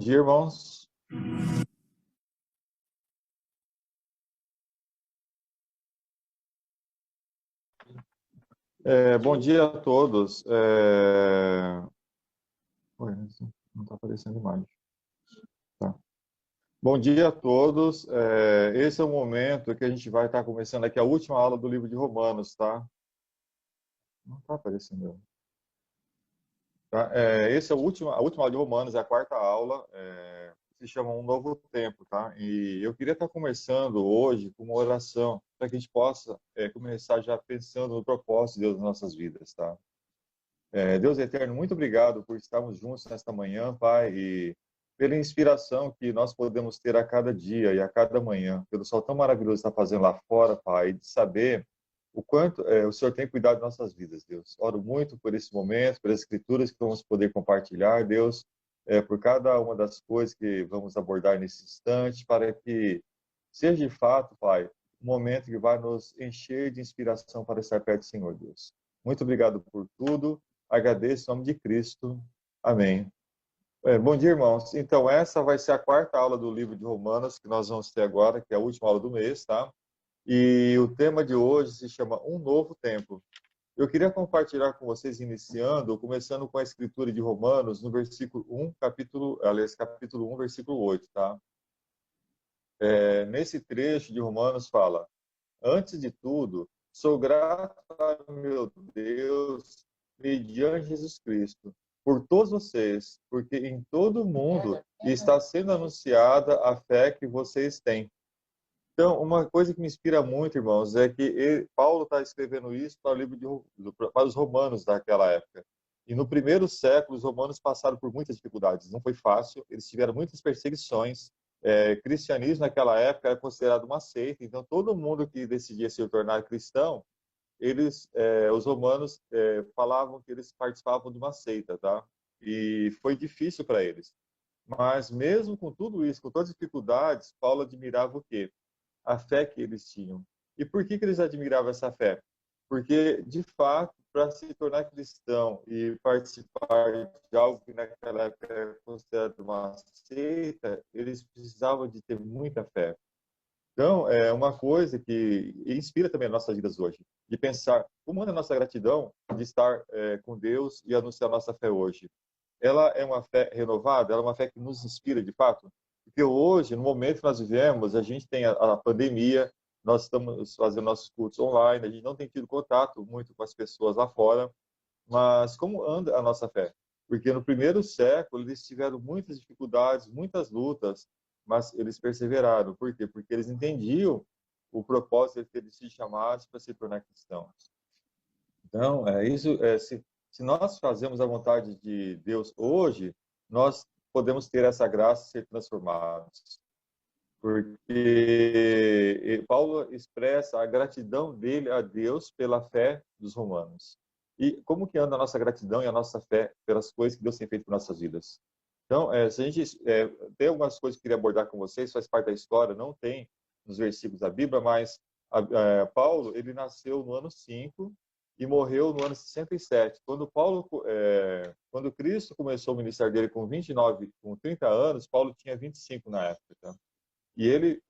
dia, irmãos. Bom dia a todos. Ué, não está aparecendo imagem. Tá. Bom dia a todos. Esse é o momento que a gente vai estar começando aqui a última aula do livro de Romanos, tá? Não está aparecendo. Tá? Esse é a última aula de Romanos, é a quarta aula. Se chama Um Novo Tempo, tá? E eu queria estar começando hoje com uma oração para que a gente possa começar já pensando no propósito de Deus nas nossas vidas, tá? Deus eterno, muito obrigado por estarmos juntos nesta manhã, Pai, e pela inspiração que nós podemos ter a cada dia e a cada manhã, pelo sol tão maravilhoso que está fazendo lá fora, Pai, e de saber o quanto o Senhor tem cuidado de nossas vidas, Deus. Oro muito por esse momento, pelas escrituras que vamos poder compartilhar, Deus, por cada uma das coisas que vamos abordar nesse instante, para que seja de fato, Pai, um momento que vai nos encher de inspiração para estar perto do Senhor, Deus. Muito obrigado por tudo. Agradeço em nome de Cristo. Amém. Bom dia, irmãos. Então, essa vai ser a quarta aula do livro de Romanos que nós vamos ter agora, que é a última aula do mês, tá? E o tema de hoje se chama Um Novo Tempo. Eu queria compartilhar com vocês, começando com a escritura de Romanos, no versículo 1, capítulo 1, versículo 8, tá? Nesse trecho de Romanos fala: Antes de tudo, sou grato a meu Deus mediante Jesus Cristo, por todos vocês, porque em todo o mundo está sendo anunciada a fé que vocês têm. Então, uma coisa que me inspira muito, irmãos, é que Paulo está escrevendo isso para o para os romanos daquela época. E no primeiro século, os romanos passaram por muitas dificuldades. Não foi fácil, eles tiveram muitas perseguições. Cristianismo naquela época era considerado uma seita, então todo mundo que decidia se tornar cristão, os romanos falavam que eles participavam de uma seita, tá? E foi difícil para eles. Mas mesmo com tudo isso, com todas as dificuldades, Paulo admirava o quê? A fé que eles tinham. E por que eles admiravam essa fé? Porque, de fato, para se tornar cristão e participar de algo que naquela época era considerado uma seita, eles precisavam de ter muita fé. Então, é uma coisa que inspira também as nossas vidas hoje, de pensar como é a nossa gratidão de estar com Deus e anunciar a nossa fé hoje. Ela é uma fé renovada, ela é uma fé que nos inspira de fato, porque hoje, no momento que nós vivemos, a gente tem a pandemia, nós estamos fazendo nossos cultos online, a gente não tem tido contato muito com as pessoas lá fora, mas como anda a nossa fé? Porque no primeiro século eles tiveram muitas dificuldades, muitas lutas, mas eles perseveraram. Por quê? Porque eles entendiam o propósito de eles se chamados para se tornar cristãos. Então, se nós fazemos a vontade de Deus hoje, nós podemos ter essa graça de ser transformados. Porque Paulo expressa a gratidão dele a Deus pela fé dos romanos. E como que anda a nossa gratidão e a nossa fé pelas coisas que Deus tem feito por nossas vidas? Então, se a gente tem algumas coisas que eu queria abordar com vocês, faz parte da história, não tem nos versículos da Bíblia, mas Paulo, ele nasceu no ano 5 e morreu no ano 67. Quando Cristo começou o ministério dele com 29, com 30 anos, Paulo tinha 25 na época, tá? E ele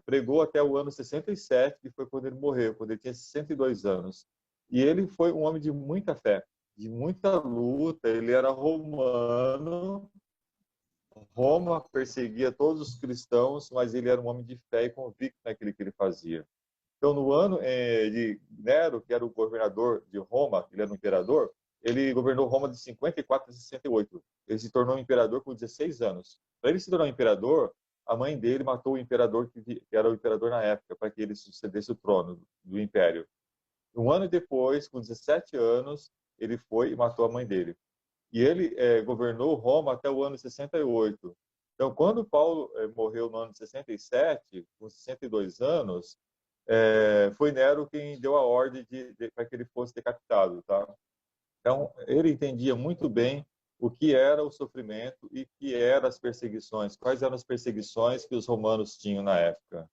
pregou até o ano 67, que foi quando ele morreu, quando ele tinha 62 anos. E ele foi um homem de muita fé, de muita luta. Ele era romano, Roma perseguia todos os cristãos, mas ele era um homem de fé e convicto naquilo que ele fazia. Então, no ano de Nero, que era o governador de Roma, ele era um imperador, ele governou Roma de 54 a 68. Ele se tornou imperador com 16 anos. Para ele se tornar imperador, a mãe dele matou o imperador que era o imperador na época, para que ele sucedesse o trono do império. Um ano depois, com 17 anos, ele foi e matou a mãe dele. E ele governou Roma até o ano 68. Então, quando Paulo morreu no ano 67, com 62 anos, foi Nero quem deu a ordem para que ele fosse decapitado, tá? Então, ele entendia muito bem o que era o sofrimento e o que eram as perseguições, quais eram as perseguições que os romanos tinham na época.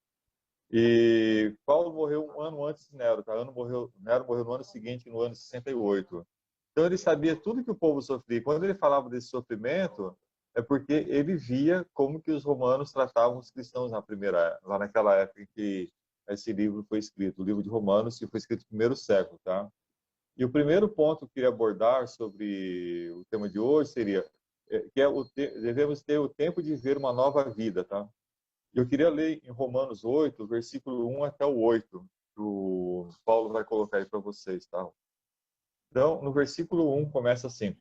E Paulo morreu um ano antes de Nero, tá? Nero morreu no ano seguinte, no ano 68. Então, ele sabia tudo que o povo sofria. Quando ele falava desse sofrimento, é porque ele via como que os romanos tratavam os cristãos lá naquela época em que esse livro foi escrito, o livro de Romanos, que foi escrito no primeiro século, tá? E o primeiro ponto que eu queria abordar sobre o tema de hoje seria que devemos ter o tempo de ver uma nova vida, tá? Eu queria ler em Romanos 8, versículo 1 até o 8, que o Paulo vai colocar aí para vocês, tá? Então, no versículo 1 começa assim: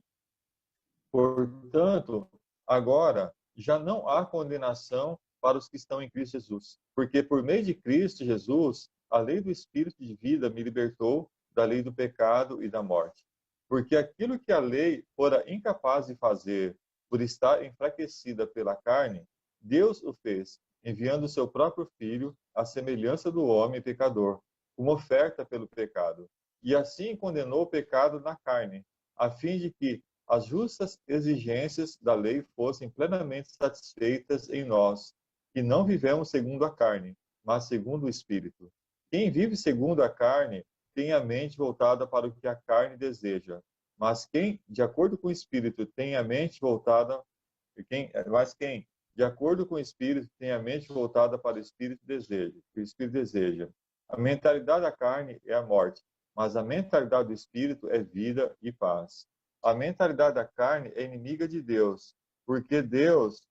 Portanto, agora já não há condenação para os que estão em Cristo Jesus, porque por meio de Cristo Jesus, a lei do Espírito de vida me libertou da lei do pecado e da morte. Porque aquilo que a lei fora incapaz de fazer por estar enfraquecida pela carne, Deus o fez, enviando o seu próprio Filho, à semelhança do homem pecador, como oferta pelo pecado. E assim condenou o pecado na carne, a fim de que as justas exigências da lei fossem plenamente satisfeitas em nós, que não vivemos segundo a carne, mas segundo o Espírito. Quem vive segundo a carne tem a mente voltada para o que a carne deseja, mas quem, de acordo com o Espírito, tem a mente voltada, de acordo com o Espírito, tem a mente voltada para o Espírito deseja. A mentalidade da carne é a morte, mas a mentalidade do Espírito é vida e paz. A mentalidade da carne é inimiga de Deus, porque Deus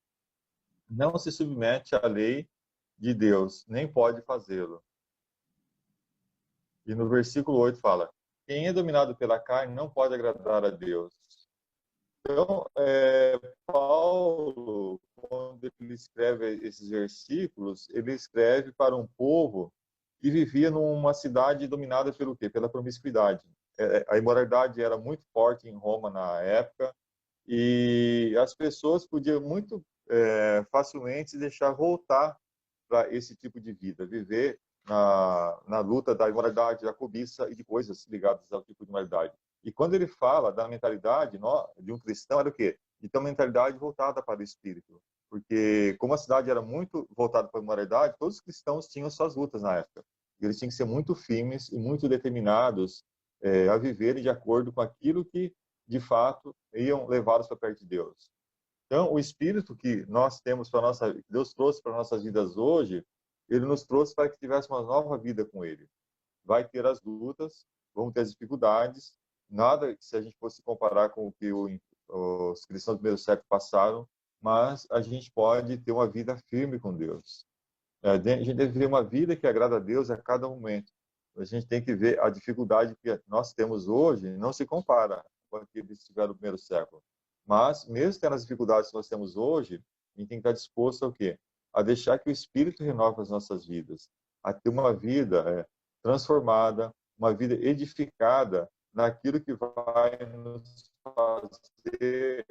não se submete à lei de Deus, nem pode fazê-lo. E no versículo 8 fala: quem é dominado pela carne não pode agradar a Deus. Então, Paulo, quando ele escreve esses versículos, ele escreve para um povo que vivia numa cidade dominada pelo quê? Pela promiscuidade. A imoralidade era muito forte em Roma na época, e as pessoas podiam muito facilmente se deixar voltar para esse tipo de vida, viver na luta da imoralidade, da cobiça e de coisas ligadas ao tipo de imoralidade. E quando ele fala da mentalidade de um cristão, era o quê? De ter uma mentalidade voltada para o espírito. Porque como a cidade era muito voltada para a imoralidade, todos os cristãos tinham suas lutas na época. E eles tinham que ser muito firmes e muito determinados a viverem de acordo com aquilo que, de fato, iam levá-los para perto de Deus. Então, o espírito que nós temos para nossa, que Deus trouxe para nossas vidas hoje, ele nos trouxe para que tivéssemos uma nova vida com ele. Vai ter as lutas, vão ter as dificuldades, nada se a gente fosse comparar com o que os cristãos do primeiro século passaram, mas a gente pode ter uma vida firme com Deus. A gente deve viver uma vida que agrada a Deus a cada momento. A gente tem que ver a dificuldade que nós temos hoje, não se compara com a que eles tiveram no primeiro século. Mas, mesmo tendo as dificuldades que nós temos hoje, a gente tem que estar disposto ao quê? A deixar que o Espírito renove as nossas vidas, a ter uma vida transformada, uma vida edificada naquilo que vai nos fazer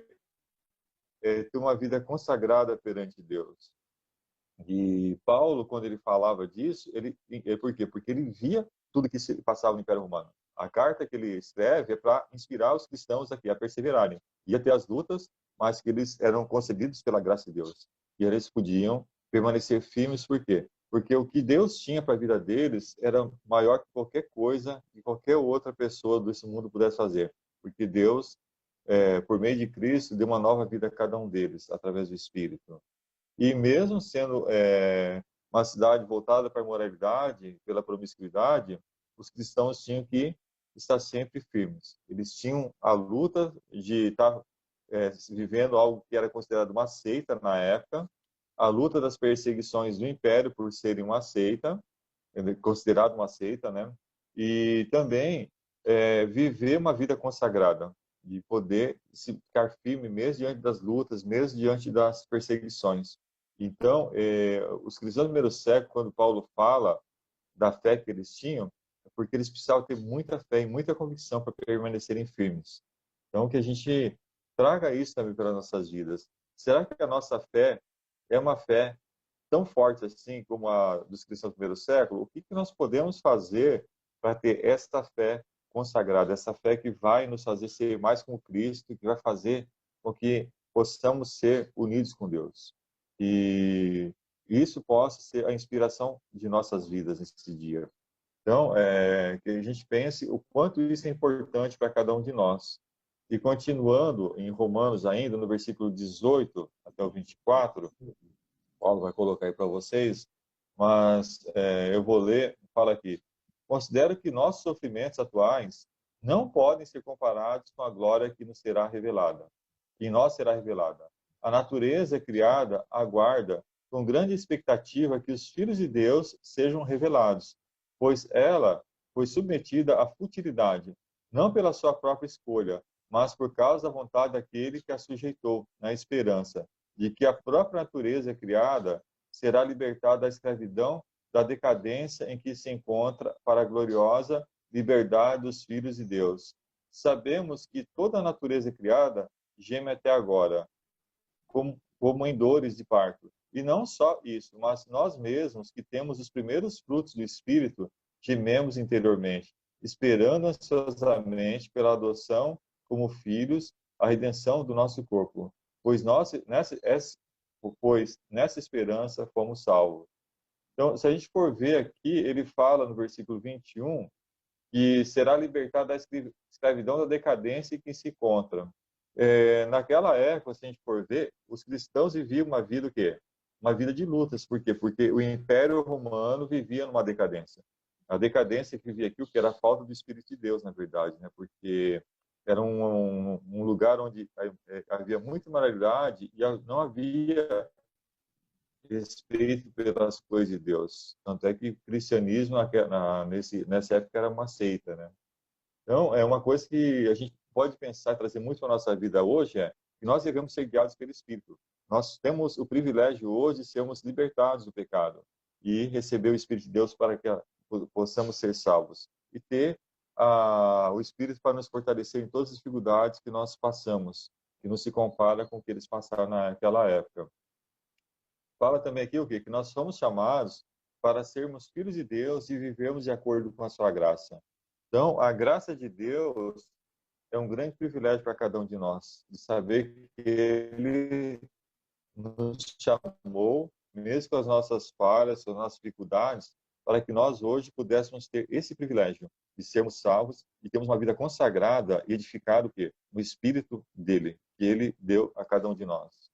ter uma vida consagrada perante Deus. E Paulo, quando ele falava disso, por quê? Porque ele via tudo que se passava no Império Romano. A carta que ele escreve é para inspirar os cristãos aqui a perseverarem. Ia ter as lutas, mas que eles eram concedidos pela graça de Deus. E eles podiam permanecer firmes, por quê? Porque o que Deus tinha para a vida deles era maior que qualquer coisa que qualquer outra pessoa desse mundo pudesse fazer. Porque Deus, por meio de Cristo, deu uma nova vida a cada um deles, através do Espírito. E mesmo sendo uma cidade voltada para a moralidade, pela promiscuidade, os cristãos tinham que estar sempre firmes. Eles tinham a luta de estar vivendo algo que era considerado uma seita na época, a luta das perseguições do império por serem uma seita, considerado uma seita, né? E também viver uma vida consagrada, de poder ficar firme mesmo diante das lutas, mesmo diante das perseguições. Então, os cristãos do primeiro século, quando Paulo fala da fé que eles tinham, é porque eles precisavam ter muita fé e muita convicção para permanecerem firmes. Então, que a gente traga isso também para as nossas vidas. Será que a nossa fé é uma fé tão forte assim como a dos cristãos do primeiro século? O que nós podemos fazer para ter esta fé consagrada, essa fé que vai nos fazer ser mais como Cristo, que vai fazer com que possamos ser unidos com Deus? E isso possa ser a inspiração de nossas vidas nesse dia. Então, que a gente pense o quanto isso é importante para cada um de nós. E continuando em Romanos ainda, no versículo 18 até o 24, Paulo vai colocar aí para vocês, mas eu vou ler, fala aqui. Considero que nossos sofrimentos atuais não podem ser comparados com a glória que nos será revelada, que em nós será revelada. A natureza criada aguarda com grande expectativa que os filhos de Deus sejam revelados, pois ela foi submetida à futilidade, não pela sua própria escolha, mas por causa da vontade daquele que a sujeitou, na esperança de que a própria natureza criada será libertada da escravidão, da decadência em que se encontra para a gloriosa liberdade dos filhos de Deus. Sabemos que toda a natureza criada geme até agora, como em dores de parto. E não só isso, mas nós mesmos que temos os primeiros frutos do Espírito, gememos interiormente, esperando ansiosamente pela adoção como filhos, a redenção do nosso corpo. Pois nessa esperança fomos salvos. Então, se a gente for ver aqui, ele fala no versículo 21 que será libertado da escravidão da decadência em que se encontra. Naquela época, se a gente for ver, os cristãos viviam uma vida o quê? Uma vida de lutas. Por quê? Porque o Império Romano vivia numa decadência. A decadência que vivia aqui, o que era a falta do Espírito de Deus, na verdade, né? Porque era um lugar onde havia muita moralidade e não havia respeito pelas coisas de Deus. Tanto é que o cristianismo nessa época era uma seita, né? Então, é uma coisa que a gente pode pensar e trazer muito para a nossa vida hoje, que nós devemos ser guiados pelo Espírito. Nós temos o privilégio hoje de sermos libertados do pecado e receber o Espírito de Deus para que possamos ser salvos. E ter o Espírito para nos fortalecer em todas as dificuldades que nós passamos, que não se compara com o que eles passaram naquela época. Fala também aqui o quê? Que nós somos chamados para sermos filhos de Deus e vivermos de acordo com a sua graça. Então, a graça de Deus é um grande privilégio para cada um de nós, de saber que Ele nos chamou, mesmo com as nossas falhas, com as nossas dificuldades, para que nós hoje pudéssemos ter esse privilégio de sermos salvos e termos uma vida consagrada e edificada o quê? No Espírito dele, que Ele deu a cada um de nós.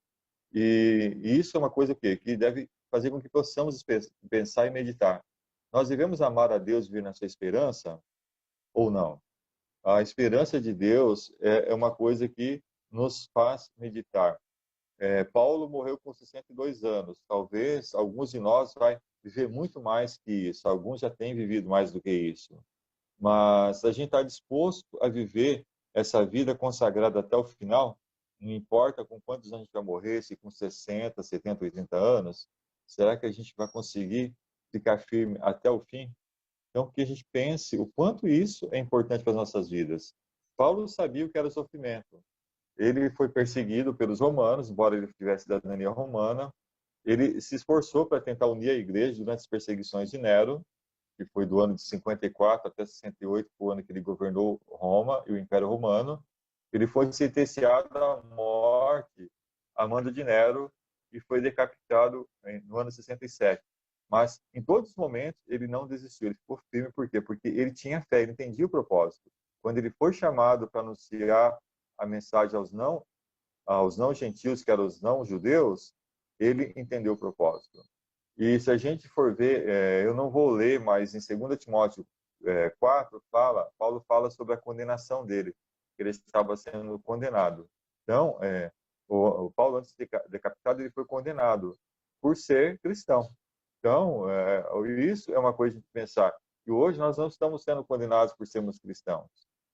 E isso é uma coisa que deve fazer com que possamos pensar e meditar. Nós devemos amar a Deus e viver na sua esperança ou não? A esperança de Deus é uma coisa que nos faz meditar. Paulo morreu com 62 anos. Talvez alguns de nós vai viver muito mais que isso. Alguns já têm vivido mais do que isso. Mas a gente está disposto a viver essa vida consagrada até o final? Não importa com quantos anos a gente vai morrer, se com 60, 70, 80 anos, será que a gente vai conseguir ficar firme até o fim? Então, que a gente pense o quanto isso é importante para as nossas vidas. Paulo sabia o que era o sofrimento. Ele foi perseguido pelos romanos, embora ele tivesse cidadania romana. Ele se esforçou para tentar unir a igreja durante as perseguições de Nero, que foi do ano de 54 até 68, o ano que ele governou Roma e o Império Romano. Ele foi sentenciado à morte a mando de Nero e foi decapitado no ano 67. Mas, em todos os momentos, ele não desistiu, ele ficou firme. Por quê? Porque ele tinha fé, ele entendia o propósito. Quando ele foi chamado para anunciar a mensagem aos não gentios, que eram os não judeus, ele entendeu o propósito. E se a gente for ver, eu não vou ler, mas em 2 Timóteo 4, Paulo fala sobre a condenação dele, que ele estava sendo condenado. Então, o Paulo, antes de ser decapitado, ele foi condenado por ser cristão. Então, isso é uma coisa de pensar. E hoje nós não estamos sendo condenados por sermos cristãos.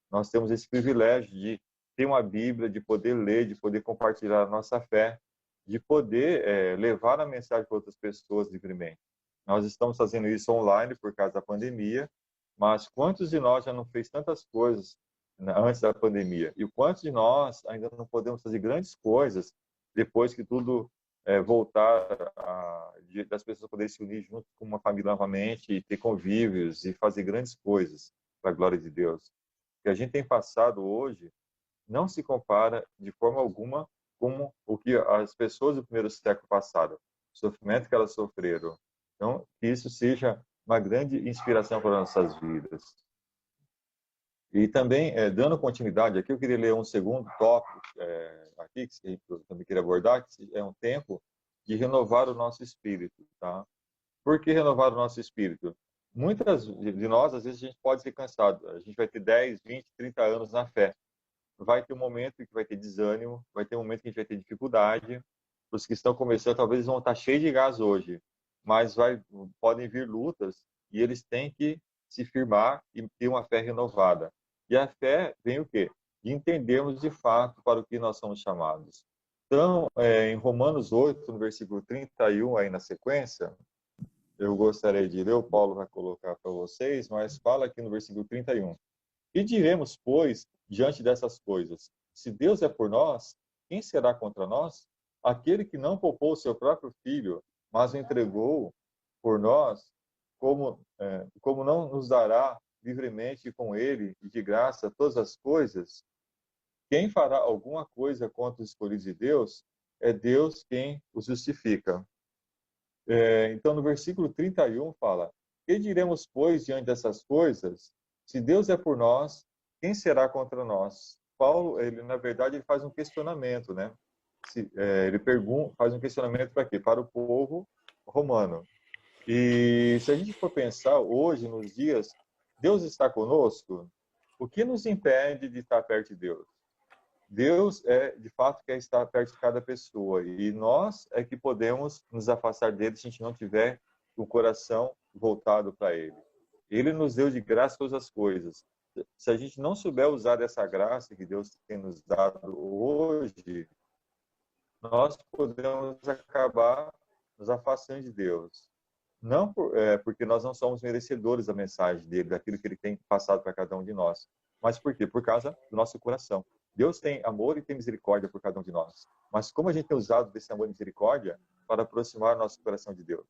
Nós temos esse privilégio de ter uma Bíblia, de poder ler, de poder compartilhar a nossa fé, de poder levar a mensagem para outras pessoas livremente. Nós estamos fazendo isso online por causa da pandemia, mas quantos de nós já não fez tantas coisas antes da pandemia? E quantos de nós ainda não podemos fazer grandes coisas depois que tudo voltar das pessoas poderem se unir junto com uma família novamente e ter convívios e fazer grandes coisas para a glória de Deus? O que a gente tem passado hoje não se compara de forma alguma com o que as pessoas do primeiro século passaram, o sofrimento que elas sofreram. Então, que isso seja uma grande inspiração para nossas vidas. E também, dando continuidade aqui, eu queria ler um segundo tópico aqui, que eu também queria abordar, que é um tempo de renovar o nosso espírito, tá? Por que renovar o nosso espírito? Muitas de nós, às vezes, a gente pode ser cansado. A gente vai ter 10, 20, 30 anos na fé. Vai ter um momento que vai ter desânimo, vai ter um momento que a gente vai ter dificuldade. Os que estão começando, talvez eles vão estar cheios de gás hoje, mas podem vir lutas e eles têm que se firmar e ter uma fé renovada. E a fé vem o quê? De entendermos de fato para o que nós somos chamados. Então, em Romanos 8, no versículo 31, aí na sequência, eu gostaria de ler, o Paulo vai colocar para vocês, mas fala aqui no versículo 31. Que diremos, pois, diante dessas coisas? Se Deus é por nós, quem será contra nós? Aquele que não poupou o seu próprio filho, mas o entregou por nós, como não nos dará livremente com ele e de graça todas as coisas? Quem fará alguma coisa contra os escolhidos de Deus? É Deus quem os justifica. Então, no versículo 31 fala: Que diremos, pois, diante dessas coisas? Se Deus é por nós, quem será contra nós? Paulo, ele na verdade, ele faz um questionamento, né? Ele faz um questionamento para quê? Para o povo romano. E se a gente for pensar hoje, nos dias, Deus está conosco? O que nos impede de estar perto de Deus? Deus de fato, quer estar perto de cada pessoa e nós é que podemos nos afastar dele se a gente não tiver o coração voltado para ele. Ele nos deu de graça todas as coisas. Se a gente não souber usar dessa graça que Deus tem nos dado hoje, nós podemos acabar nos afastando de Deus. Não porque nós não somos merecedores da mensagem dele, daquilo que ele tem passado para cada um de nós. Mas por quê? Por causa do nosso coração. Deus tem amor e tem misericórdia por cada um de nós. Mas como a gente tem usado desse amor e misericórdia para aproximar nosso coração de Deus?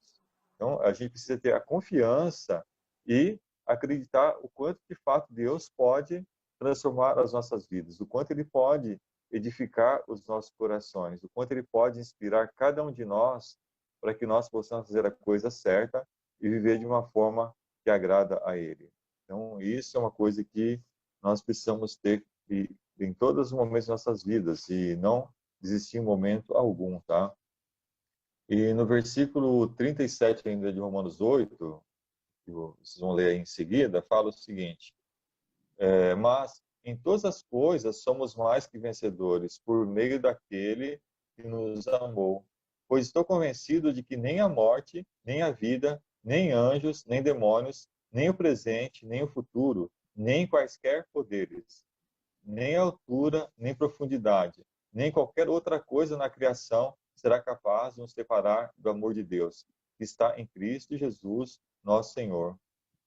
Então, a gente precisa ter a confiança e acreditar o quanto, de fato, Deus pode transformar as nossas vidas, o quanto Ele pode edificar os nossos corações, o quanto Ele pode inspirar cada um de nós para que nós possamos fazer a coisa certa e viver de uma forma que agrada a Ele. Então, isso é uma coisa que nós precisamos ter em todos os momentos de nossas vidas e não desistir em momento algum, tá? E no versículo 37 ainda de Romanos 8, que vocês vão ler aí em seguida, fala o seguinte: mas em todas as coisas somos mais que vencedores por meio daquele que nos amou. Pois estou convencido de que nem a morte, nem a vida, nem anjos, nem demônios, nem o presente, nem o futuro, nem quaisquer poderes, nem altura, nem profundidade, nem qualquer outra coisa na criação será capaz de nos separar do amor de Deus, que está em Cristo Jesus, nosso Senhor.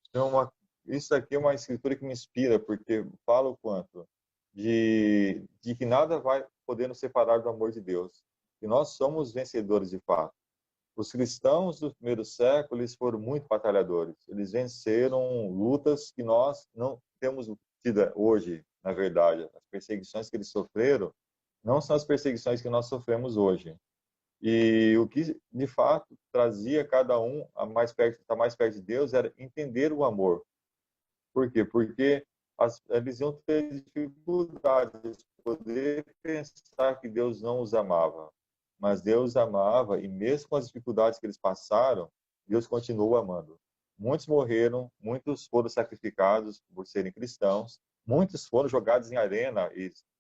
Então, isso aqui é uma escritura que me inspira, porque fala o quanto de que nada vai poder nos separar do amor de Deus, que nós somos vencedores de fato. Os cristãos do primeiro século, eles foram muito batalhadores. Eles venceram lutas que nós não temos tido hoje, na verdade. As perseguições que eles sofreram não são as perseguições que nós sofremos hoje. E o que, de fato, trazia cada um a estar mais perto de Deus era entender o amor. Por quê? Porque eles iam ter dificuldades de poder pensar que Deus não os amava. Mas Deus amava, e mesmo com as dificuldades que eles passaram, Deus continuou amando. Muitos morreram, muitos foram sacrificados por serem cristãos, muitos foram jogados em arena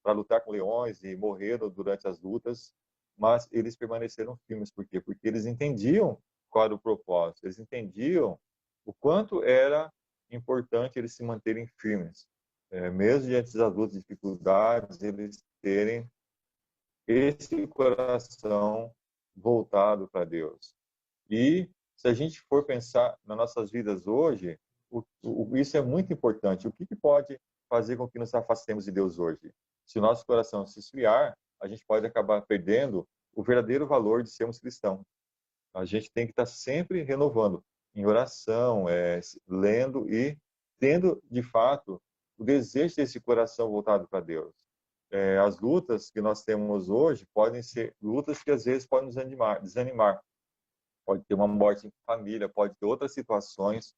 para lutar com leões e morreram durante as lutas, mas eles permaneceram firmes. Por quê? Porque eles entendiam qual era o propósito, eles entendiam o quanto era importante eles se manterem firmes. Mesmo diante das lutas e dificuldades, eles terem esse coração voltado para Deus. E se a gente for pensar nas nossas vidas hoje, isso é muito importante. O que pode fazer com que nos afastemos de Deus hoje? Se o nosso coração se esfriar, a gente pode acabar perdendo o verdadeiro valor de sermos cristãos. A gente tem que estar sempre renovando em oração, lendo e tendo, de fato, o desejo desse coração voltado para Deus. As lutas que nós temos hoje podem ser lutas que às vezes podem nos desanimar. Pode ter uma morte em família, pode ter outras situações,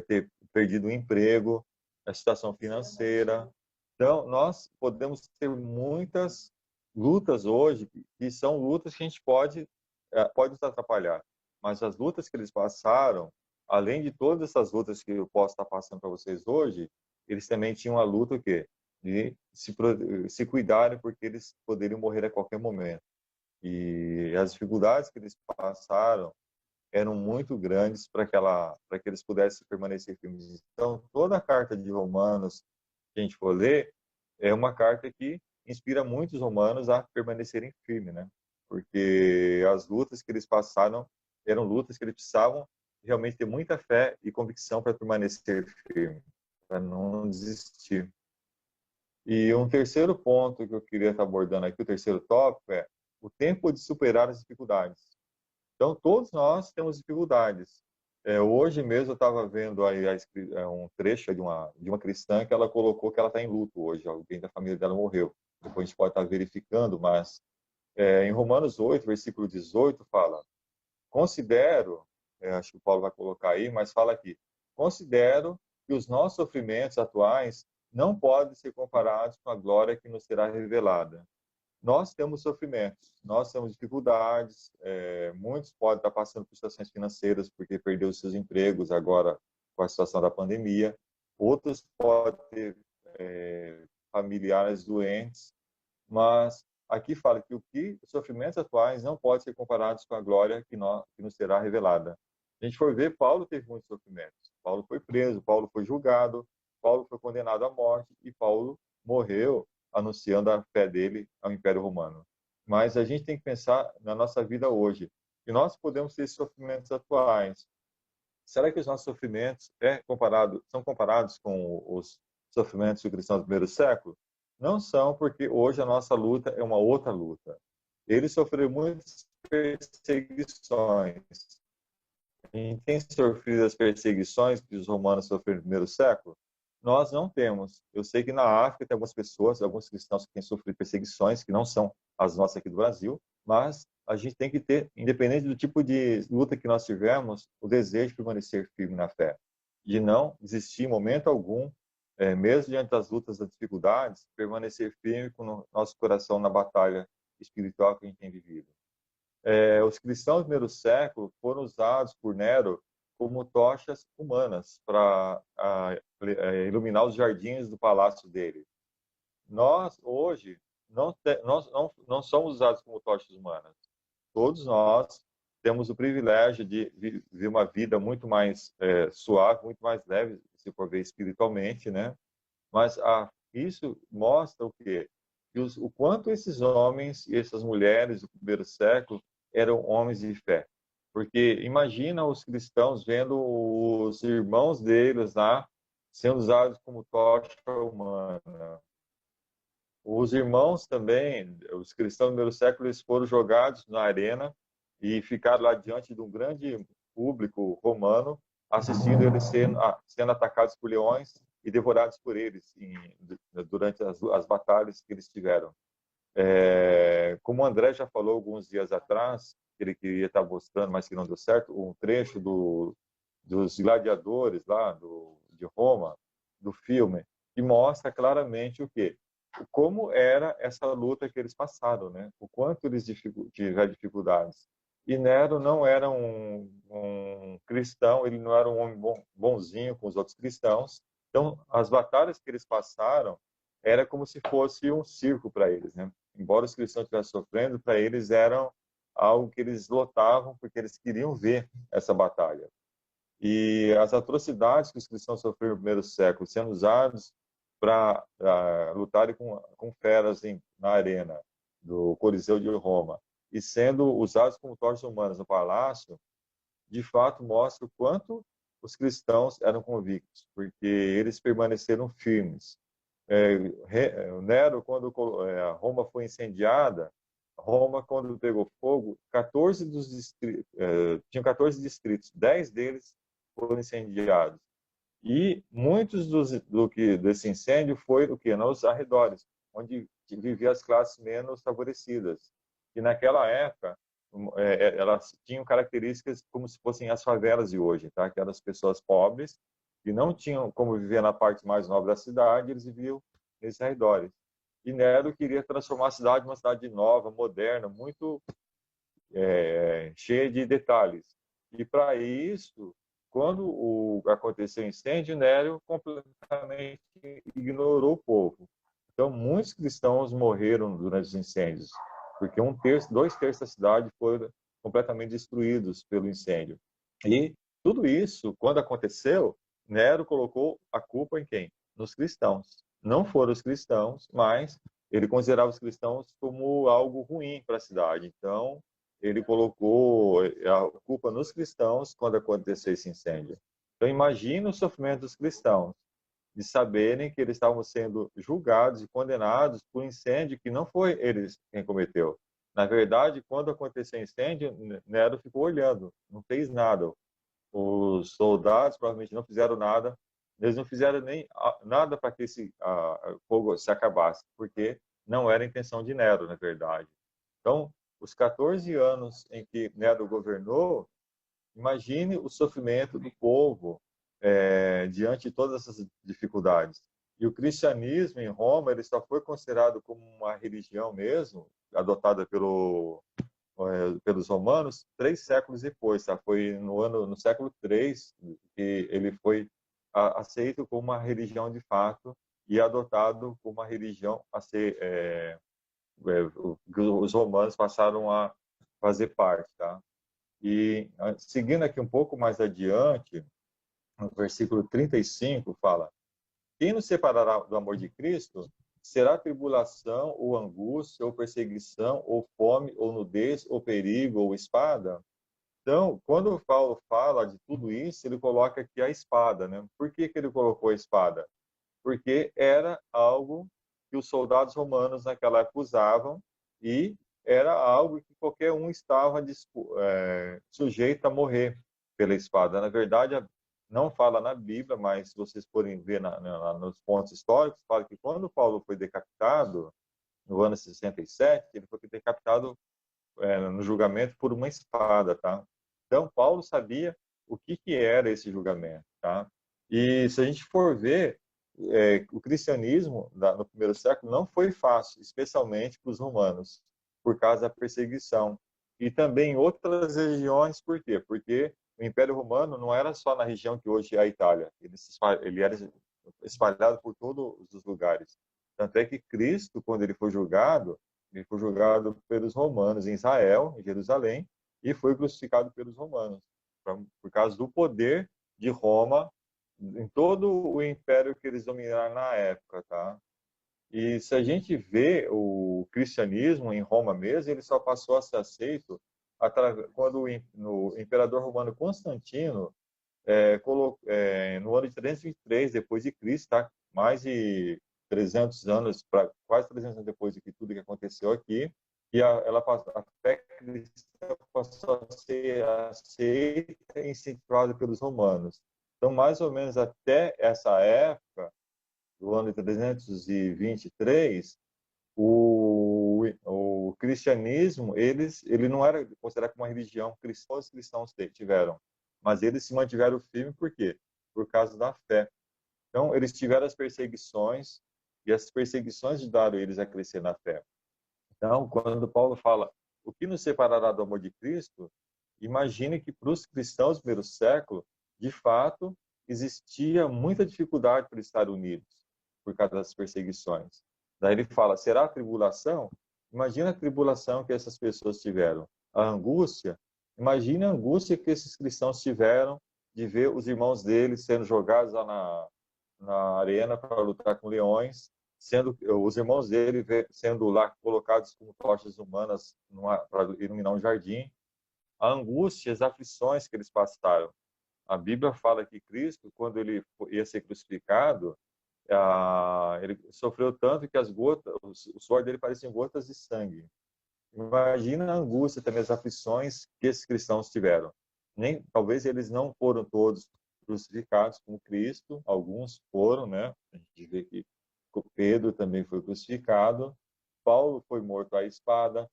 ter perdido o emprego, a situação financeira. Então, nós podemos ter muitas lutas hoje, que são lutas que a gente pode nos atrapalhar. Mas as lutas que eles passaram, além de todas essas lutas que eu posso estar passando para vocês hoje, eles também tinham a luta o quê? De se cuidarem, porque eles poderiam morrer a qualquer momento. E as dificuldades que eles passaram eram muito grandes para que eles pudessem permanecer firmes. Então, toda a carta de Romanos que a gente for ler é uma carta que inspira muitos romanos a permanecerem firmes, né? Porque as lutas que eles passaram eram lutas que eles precisavam realmente ter muita fé e convicção para permanecer firme, para não desistir. E um terceiro ponto que eu queria estar abordando aqui, o terceiro tópico, é o tempo de superar as dificuldades. Então, todos nós temos dificuldades. Hoje mesmo eu estava vendo aí um trecho de uma cristã que ela colocou que ela está em luto hoje, alguém da família dela morreu. Depois a gente pode estar verificando, mas em Romanos 8, versículo 18, fala: considero, acho que o Paulo vai colocar aí, mas fala aqui: considero que os nossos sofrimentos atuais não podem ser comparados com a glória que nos será revelada. Nós temos sofrimentos, nós temos dificuldades, muitos podem estar passando por situações financeiras porque perdeu os seus empregos agora com a situação da pandemia, outros podem ter familiares doentes, mas aqui fala que os sofrimentos atuais não podem ser comparados com a glória que nos será revelada. Se a gente for ver, Paulo teve muitos sofrimentos. Paulo foi preso, Paulo foi julgado, Paulo foi condenado à morte e Paulo morreu anunciando a fé dele ao Império Romano. Mas a gente tem que pensar na nossa vida hoje. E nós podemos ter sofrimentos atuais. Será que os nossos sofrimentos são comparados com os sofrimentos dos cristãos do primeiro século? Não são, porque hoje a nossa luta é uma outra luta. Eles sofreram muitas perseguições. A gente tem sofrido as perseguições que os romanos sofreram no primeiro século? Nós não temos. Eu sei que na África tem algumas pessoas, alguns cristãos que têm sofrido perseguições, que não são as nossas aqui do Brasil, mas a gente tem que ter, independente do tipo de luta que nós tivermos, o desejo de permanecer firme na fé, de não desistir em momento algum, mesmo diante das lutas, das dificuldades, permanecer firme com o nosso coração na batalha espiritual que a gente tem vivido. Os cristãos do primeiro século foram usados por Nero como tochas humanas para iluminar os jardins do palácio dele. Nós, hoje, não somos usados como tochas humanas. Todos nós temos o privilégio de viver uma vida muito mais suave, muito mais leve, se for ver espiritualmente, né? Mas isso mostra o quê? O quanto esses homens e essas mulheres do primeiro século eram homens de fé. Porque imagina os cristãos vendo os irmãos deles lá sendo usados como tocha humana. Os irmãos também, os cristãos do primeiro século, eles foram jogados na arena e ficaram lá diante de um grande público romano, assistindo eles sendo atacados por leões e devorados por eles durante as batalhas que eles tiveram. Como o André já falou alguns dias atrás, ele queria estar mostrando, mas que não deu certo, um trecho dos gladiadores lá de Roma, do filme, que mostra claramente o quê? Como era essa luta que eles passaram, né? O quanto eles tiveram dificuldades. E Nero não era um cristão, ele não era um homem bonzinho com os outros cristãos. Então, as batalhas que eles passaram era como se fosse um circo para eles, né? Embora os cristãos estivessem sofrendo, para eles eram algo que eles lotavam porque eles queriam ver essa batalha. E as atrocidades que os cristãos sofreram no primeiro século, sendo usados para lutarem com feras na arena do Coliseu de Roma e sendo usados como tochas humanas no palácio, de fato mostra o quanto os cristãos eram convictos, porque eles permaneceram firmes. Nero, quando Roma foi incendiada, Roma, quando pegou fogo, 14 dos distritos, tinham 14 distritos, 10 deles foram incendiados. E muitos desse incêndio foi o que? Nos arredores, onde viviam as classes menos favorecidas. E naquela época, elas tinham características como se fossem as favelas de hoje, tá? Aquelas pessoas pobres que não tinham como viver na parte mais nobre da cidade, eles viviam nesses arredores. E Nero queria transformar a cidade em uma cidade nova, moderna, muito cheia de detalhes. E para isso, quando aconteceu o incêndio, Nero completamente ignorou o povo. Então, muitos cristãos morreram durante os incêndios, porque 1/3, 2/3 da cidade foram completamente destruídos pelo incêndio. E tudo isso, quando aconteceu, Nero colocou a culpa em quem? Nos cristãos. Não foram os cristãos, mas ele considerava os cristãos como algo ruim para a cidade. Então, ele colocou a culpa nos cristãos quando aconteceu esse incêndio. Então, imagina o sofrimento dos cristãos de saberem que eles estavam sendo julgados e condenados por um incêndio que não foi eles quem cometeu. Na verdade, quando aconteceu o incêndio, Nero ficou olhando, não fez nada. Os soldados provavelmente não fizeram nada, eles não fizeram nem nada para que esse fogo se acabasse, porque não era a intenção de Nero, na verdade. Então, os 14 anos em que Nero governou, imagine o sofrimento do povo diante de todas essas dificuldades. E o cristianismo em Roma, ele só foi considerado como uma religião mesmo, adotada pelos romanos, 3 séculos depois, tá? Foi no século III que ele foi aceito como uma religião de fato e adotado como uma religião a ser os romanos passaram a fazer parte, tá? E seguindo aqui um pouco mais adiante, no versículo 35 fala: quem nos separará do amor de Cristo? Será tribulação, ou angústia, ou perseguição, ou fome, ou nudez, ou perigo, ou espada? Então, quando Paulo fala de tudo isso, ele coloca aqui a espada, né? Por que ele colocou a espada? Porque era algo que os soldados romanos naquela época usavam e era algo que qualquer um estava sujeito a morrer pela espada. Na verdade, não fala na Bíblia, mas se vocês forem ver nos pontos históricos, fala que quando Paulo foi decapitado, no ano 67, ele foi decapitado no julgamento por uma espada, tá? Então, Paulo sabia o que era esse julgamento, tá? E se a gente for ver, o cristianismo no primeiro século não foi fácil, especialmente para os romanos, por causa da perseguição. E também em outras regiões, por quê? Porque o Império Romano não era só na região que hoje é a Itália, ele era espalhado por todos os lugares. Tanto é que Cristo, quando ele foi julgado pelos romanos em Israel, em Jerusalém, e foi crucificado pelos romanos, por causa do poder de Roma em todo o império que eles dominaram na época, tá? E se a gente vê o cristianismo em Roma mesmo, ele só passou a ser aceito quando o imperador romano Constantino, no ano de 323 depois de Cristo, tá? Mais de 300 anos, quase 300 anos depois de tudo que aconteceu aqui, e a fé cristã passou a ser aceita e incentivada pelos romanos. Então, mais ou menos até essa época, do ano de 323, o cristianismo, ele não era considerado como uma religião cristã, os cristãos tiveram, mas eles se mantiveram firmes por quê? Por causa da fé. Então, eles tiveram as perseguições, e as perseguições ajudaram eles a crescer na fé. Então, quando Paulo fala, o que nos separará do amor de Cristo? Imagine que para os cristãos do primeiro século, de fato, existia muita dificuldade para estar unidos por causa das perseguições. Daí ele fala, será a tribulação? Imagina a tribulação que essas pessoas tiveram. A angústia, imagina a angústia que esses cristãos tiveram de ver os irmãos deles sendo jogados lá na arena para lutar com leões, sendo os irmãos dele sendo lá colocados como tochas humanas para iluminar um jardim. A angústia, as aflições que eles passaram. A Bíblia fala que Cristo, quando ele ia ser crucificado, ele sofreu tanto que o suor dele parecia gotas de sangue. Imagina a angústia também, as aflições que esses cristãos tiveram. Talvez eles não foram todos crucificados como Cristo, alguns foram, né? A gente vê que Pedro também foi crucificado, Paulo foi morto à espada,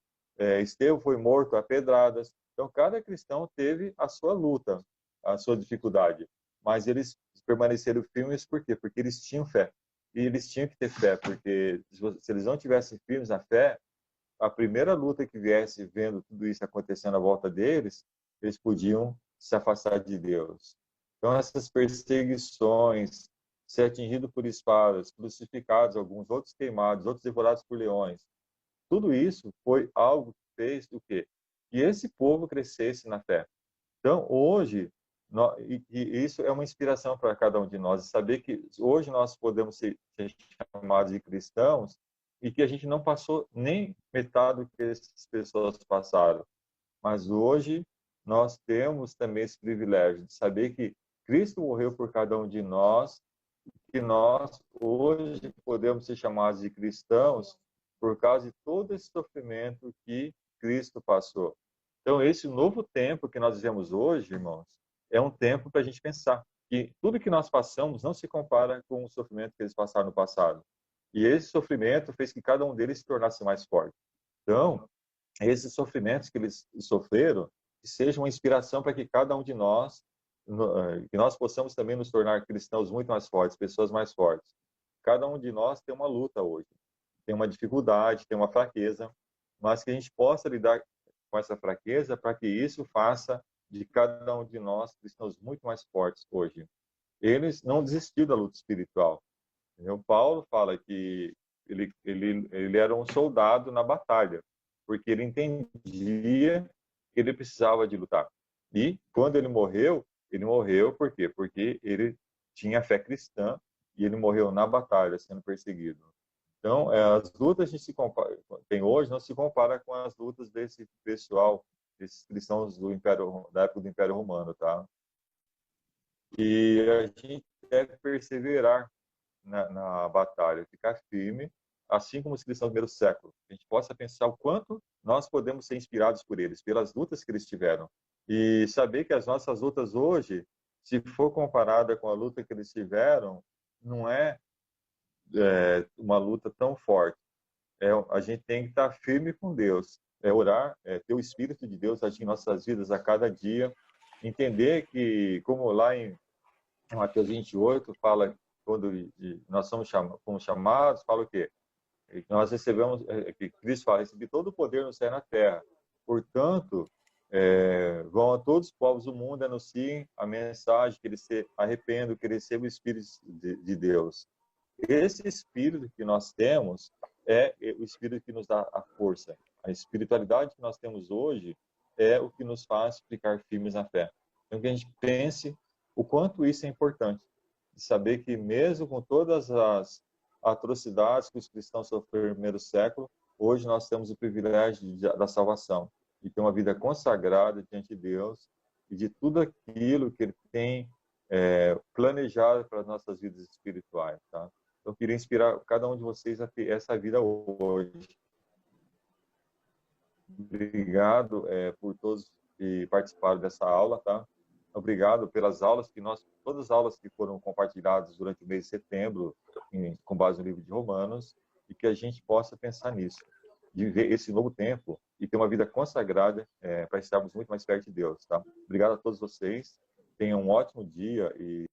Estevão foi morto a pedradas. Então, cada cristão teve a sua luta, a sua dificuldade, mas eles permaneceram firmes, por quê? Porque eles tinham fé. E eles tinham que ter fé, porque se eles não tivessem firmes na fé, a primeira luta que viesse vendo tudo isso acontecendo à volta deles, eles podiam se afastar de Deus. Então, essas perseguições, ser atingido por espadas, crucificados, alguns outros queimados, outros devorados por leões, tudo isso foi algo que fez o quê? Que esse povo crescesse na fé. Então, hoje, e isso é uma inspiração para cada um de nós, saber que hoje nós podemos ser chamados de cristãos e que a gente não passou nem metade do que essas pessoas passaram. Mas hoje nós temos também esse privilégio de saber que Cristo morreu por cada um de nós, que nós hoje podemos ser chamados de cristãos por causa de todo esse sofrimento que Cristo passou. Então, esse novo tempo que nós vivemos hoje, irmãos, é um tempo para a gente pensar que tudo que nós passamos não se compara com o sofrimento que eles passaram no passado. E esse sofrimento fez que cada um deles se tornasse mais forte. Então, esses sofrimentos que eles sofreram, que sejam uma inspiração para que cada um de nós, que nós possamos também nos tornar cristãos muito mais fortes, pessoas mais fortes. Cada um de nós tem uma luta hoje, tem uma dificuldade, tem uma fraqueza, mas que a gente possa lidar com essa fraqueza para que isso faça de cada um de nós cristãos muito mais fortes hoje. Eles não desistiram da luta espiritual. O Paulo fala que ele era um soldado na batalha, porque ele entendia que ele precisava de lutar. E quando ele morreu por quê? Porque ele tinha fé cristã e ele morreu na batalha, sendo perseguido. Então, as lutas que a gente tem hoje não se compara com as lutas desse pessoal, desses cristãos do Império, da época do Império Romano, tá? E a gente deve perseverar na batalha, ficar firme, assim como os cristãos do primeiro século. A gente possa pensar o quanto nós podemos ser inspirados por eles, pelas lutas que eles tiveram. E saber que as nossas lutas hoje, se for comparada com a luta que eles tiveram, não é, uma luta tão forte. A gente tem que estar firme com Deus, orar, ter o Espírito de Deus agir em nossas vidas a cada dia, entender que, como lá em Mateus 28 fala, quando nós fomos chamados, fala o quê? Nós recebemos, que Cristo fala, recebi todo o poder no céu e na terra. Portanto, vão a todos os povos do mundo, anunciem a mensagem, que eles se arrependam, que eles recebam o Espírito de Deus. Esse Espírito que nós temos é o Espírito que nos dá a força. A espiritualidade que nós temos hoje é o que nos faz ficar firmes na fé. Então, que a gente pense o quanto isso é importante, de saber que mesmo com todas as atrocidades que os cristãos sofreram no primeiro século, hoje nós temos o privilégio da salvação, de ter uma vida consagrada diante de Deus e de tudo aquilo que Ele tem planejado para as nossas vidas espirituais, tá? Eu queria inspirar cada um de vocês a ter essa vida hoje. Obrigado por todos que participaram dessa aula, tá? Obrigado pelas aulas todas as aulas que foram compartilhadas durante o mês de setembro, com base no livro de Romanos, e que a gente possa pensar nisso, de viver esse novo tempo e ter uma vida consagrada para estarmos muito mais perto de Deus, tá? Obrigado a todos vocês, tenham um ótimo dia e